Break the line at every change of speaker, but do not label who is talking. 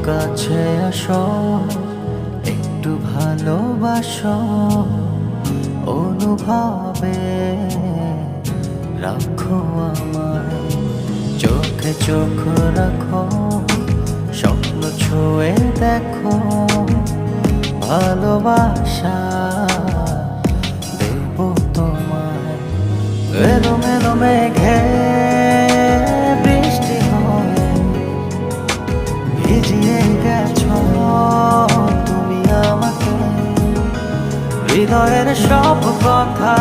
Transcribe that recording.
কাছে আসো, একটু ভালোবাসো, অনুভবে রাখো আমায়। চোখে চোখ রাখো, স্বপ্ন ছুঁয়ে দেখো, ভালোবাসা দেব তোমায়। এলো মেলো মেঘে বৃষ্টি হয়ে ভিজিয়ে গেছো তুমি আমাকে, হৃদয়ের সব কথা